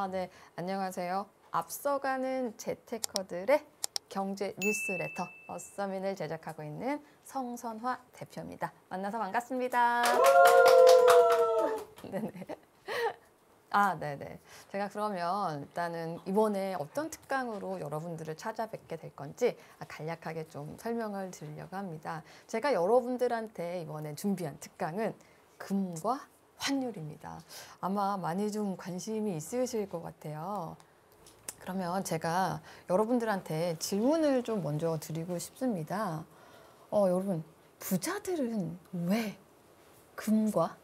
네. 안녕하세요. 앞서가는 재테커들의 경제 뉴스레터 어서민을 제작하고 있는 성선화 대표입니다. 만나서 반갑습니다. 네네. 네네. 제가 그러면 일단은 이번에 어떤 특강으로 여러분들을 찾아뵙게 될 건지 간략하게 좀 설명을 드리려고 합니다. 제가 여러분들한테 이번에 준비한 특강은 금과 환율입니다. 아마 많이 좀 관심이 있으실 것 같아요. 그러면 제가 여러분들한테 질문을 좀 먼저 드리고 싶습니다. 여러분, 부자들은 왜 금과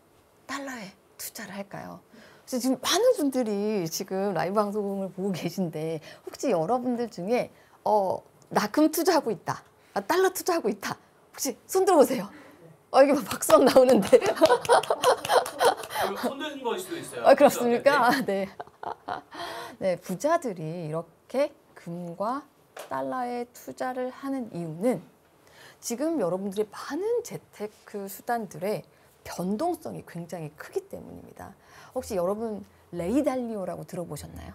달러에 투자를 할까요? 그래서 지금 많은 분들이 지금 라이브 방송을 보고 계신데 혹시 여러분들 중에 나 금 투자하고 있다, 달러 투자하고 있다, 혹시 손 들어보세요. 이게 막 박수 막 나오는데. 손드신 거일 수도 있어요. 그렇습니까? 네. 네, 부자들이 이렇게 금과 달러에 투자를 하는 이유는 지금 여러분들이 많은 재테크 수단들의 변동성이 굉장히 크기 때문입니다. 혹시 여러분 레이 달리오라고 들어보셨나요?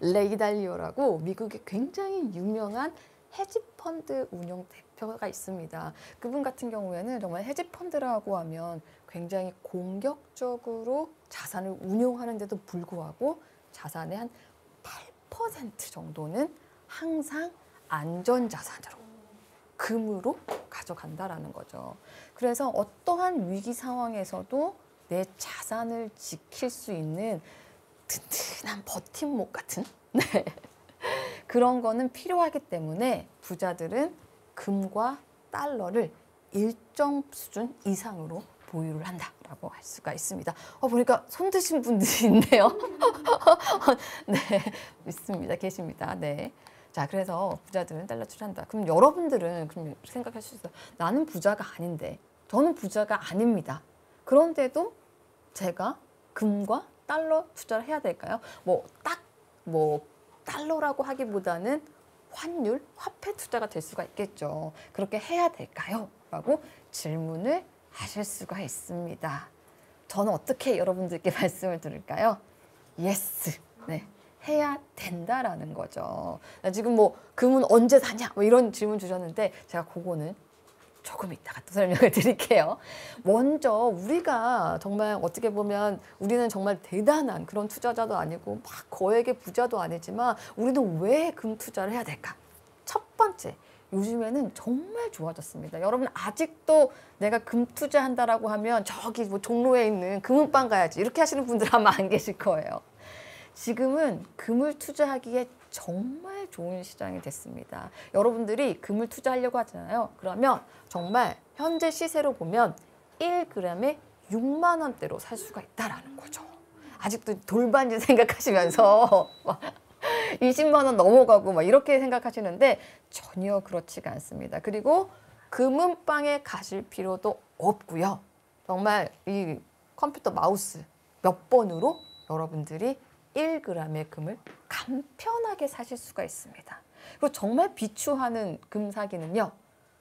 레이 달리오라고 미국의 굉장히 유명한 헤지펀드 운용 대표가 있습니다. 그분 같은 경우에는 정말 헤지펀드라고 하면 굉장히 공격적으로 자산을 운용하는데도 불구하고 자산의 한 8% 정도는 항상 안전자산으로, 금으로 가져간다라는 거죠. 그래서 어떠한 위기 상황에서도 내 자산을 지킬 수 있는 든든한 버팀목 같은 그런 거는 필요하기 때문에 부자들은 금과 달러를 일정 수준 이상으로 보유를 한다라고 할 수가 있습니다. 보니까 손 드신 분들이 있네요. 네, 있습니다. 계십니다. 네. 자, 그래서 부자들은 달러 투자한다. 그럼 여러분들은 그럼 생각할 수 있어요. 나는 부자가 아닌데, 저는 부자가 아닙니다. 그런데도 제가 금과 달러 투자를 해야 될까요? 달러라고 하기보다는 환율, 화폐 투자가 될 수가 있겠죠. 그렇게 해야 될까요? 라고 질문을 하실 수가 있습니다. 저는 어떻게 여러분들께 말씀을 드릴까요? Yes. 네. 해야 된다라는 거죠. 지금 금은 언제 사냐? 이런 질문 주셨는데 제가 그거는 조금 이따가 또 설명을 드릴게요. 먼저 우리가 정말 어떻게 보면 우리는 정말 대단한 그런 투자자도 아니고 막 거액의 부자도 아니지만 우리는 왜 금 투자를 해야 될까? 첫 번째, 요즘에는 정말 좋아졌습니다. 여러분 아직도 내가 금 투자한다라고 하면 저기 종로에 있는 금은방 가야지 이렇게 하시는 분들 아마 안 계실 거예요. 지금은 금을 투자하기에 정말 좋은 시장이 됐습니다. 여러분들이 금을 투자하려고 하잖아요. 그러면 정말 현재 시세로 보면 1g에 6만 원대로 살 수가 있다라는 거죠. 아직도 돌반지 생각하시면서 20만 원 넘어가고 이렇게 생각하시는데 전혀 그렇지가 않습니다. 그리고 금은방에 가실 필요도 없고요. 정말 이 컴퓨터 마우스 몇 번으로 여러분들이 1g의 금을 간편하게 사실 수가 있습니다. 그리고 정말 비추하는 금 사기는요,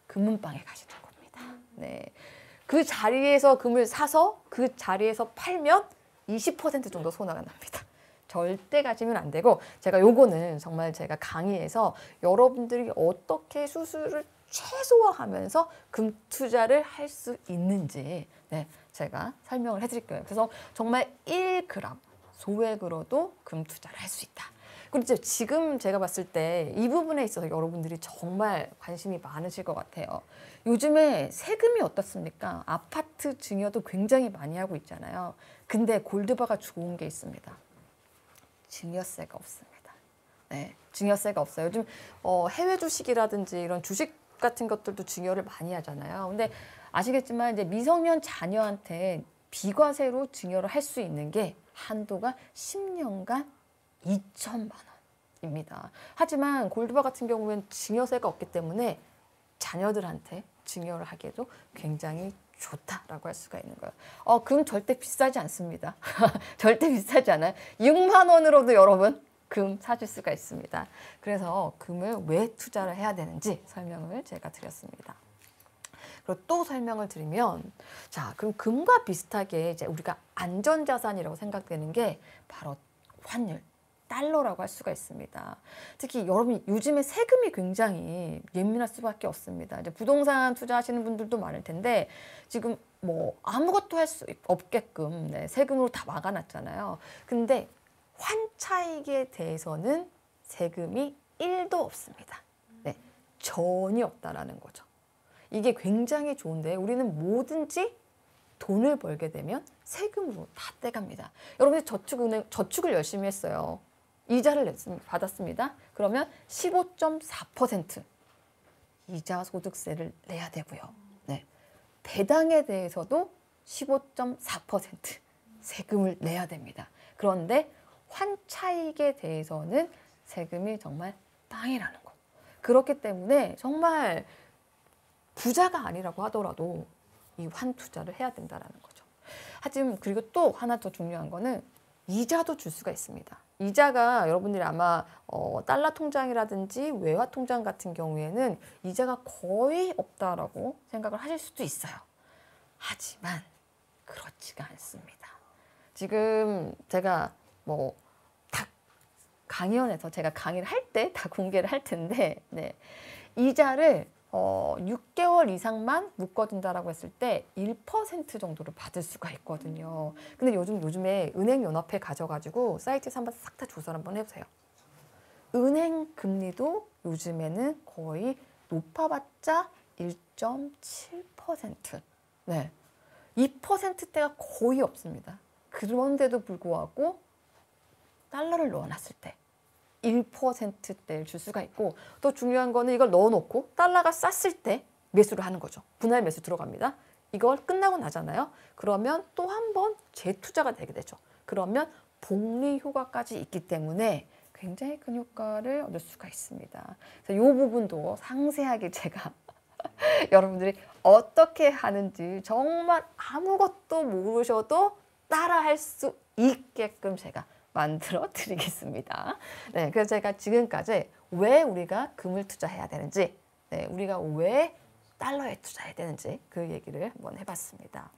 금은방에 가시는 겁니다. 네, 그 자리에서 금을 사서 그 자리에서 팔면 20% 정도 손해가 납니다. 절대 가시면 안 되고, 제가 요거는 정말 제가 강의에서 여러분들이 어떻게 수수료를 최소화하면서 금 투자를 할 수 있는지 제가 설명을 해드릴게요. 그래서 정말 1g 소액으로도 금 투자를 할 수 있다. 그리고 지금 제가 봤을 때 이 부분에 있어서 여러분들이 정말 관심이 많으실 것 같아요. 요즘에 세금이 어떻습니까? 아파트 증여도 굉장히 많이 하고 있잖아요. 근데 골드바가 좋은 게 있습니다. 증여세가 없습니다. 네, 증여세가 없어요. 요즘 해외 주식이라든지 이런 주식 같은 것들도 증여를 많이 하잖아요. 근데 아시겠지만 이제 미성년 자녀한테 비과세로 증여를 할 수 있는 게 한도가 10년간 2천만 원입니다. 하지만 골드바 같은 경우에는 증여세가 없기 때문에 자녀들한테 증여를 하기에도 굉장히 좋다라고 할 수가 있는 거예요. 금 절대 비싸지 않습니다. 절대 비싸지 않아요. 6만 원으로도 여러분 금 사실 수가 있습니다. 그래서 금을 왜 투자를 해야 되는지 설명을 제가 드렸습니다. 그리고 또 설명을 드리면, 자, 그럼 금과 비슷하게 이제 우리가 안전자산이라고 생각되는 게 바로 환율, 달러라고 할 수가 있습니다. 특히 여러분이 요즘에 세금이 굉장히 예민할 수밖에 없습니다. 이제 부동산 투자하시는 분들도 많을 텐데 지금 뭐 아무것도 할 수 없게끔 네, 세금으로 다 막아놨잖아요. 근데 환차익에 대해서는 세금이 1도 없습니다. 네, 전혀 없다라는 거죠. 이게 굉장히 좋은데 우리는 뭐든지 돈을 벌게 되면 세금으로 다 떼갑니다. 여러분이 저축을 열심히 했어요. 이자를 받았습니다. 그러면 15.4% 이자 소득세를 내야 되고요. 네. 배당에 대해서도 15.4% 세금을 내야 됩니다. 그런데 환차익에 대해서는 세금이 정말 빵이라는 거. 그렇기 때문에 정말 부자가 아니라고 하더라도 이 환투자를 해야 된다는 거죠. 하지만 그리고 또 하나 더 중요한 거는 이자도 줄 수가 있습니다. 이자가 여러분들이 아마 달러 통장이라든지 외화 통장 같은 경우에는 이자가 거의 없다라고 생각을 하실 수도 있어요. 하지만 그렇지가 않습니다. 지금 제가 뭐 다 강연에서 제가 강의를 할 때 다 공개를 할 텐데 네. 이자를 6개월 이상만 묶어둔다라고 했을 때 1% 정도를 받을 수가 있거든요. 근데 요즘에 은행연합회 가져가지고 사이트에서 한번 싹 다 조사를 한번 해보세요. 은행 금리도 요즘에는 거의 높아봤자 1.7%. 네. 2%대가 거의 없습니다. 그런데도 불구하고 달러를 넣어놨을 때 1%대를 줄 수가 있고, 또 중요한 거는 이걸 넣어놓고 달러가 쌌을 때 매수를 하는 거죠. 분할 매수 들어갑니다. 이걸 끝나고 나잖아요. 그러면 또 한 번 재투자가 되게 되죠. 그러면 복리 효과까지 있기 때문에 굉장히 큰 효과를 얻을 수가 있습니다. 그래서 이 부분도 상세하게 제가 여러분들이 어떻게 하는지 정말 아무것도 모르셔도 따라할 수 있게끔 제가 만들어 드리겠습니다. 네, 그래서 제가 지금까지 왜 우리가 금을 투자해야 되는지, 네, 우리가 왜 달러에 투자해야 되는지 그 얘기를 한번 해봤습니다.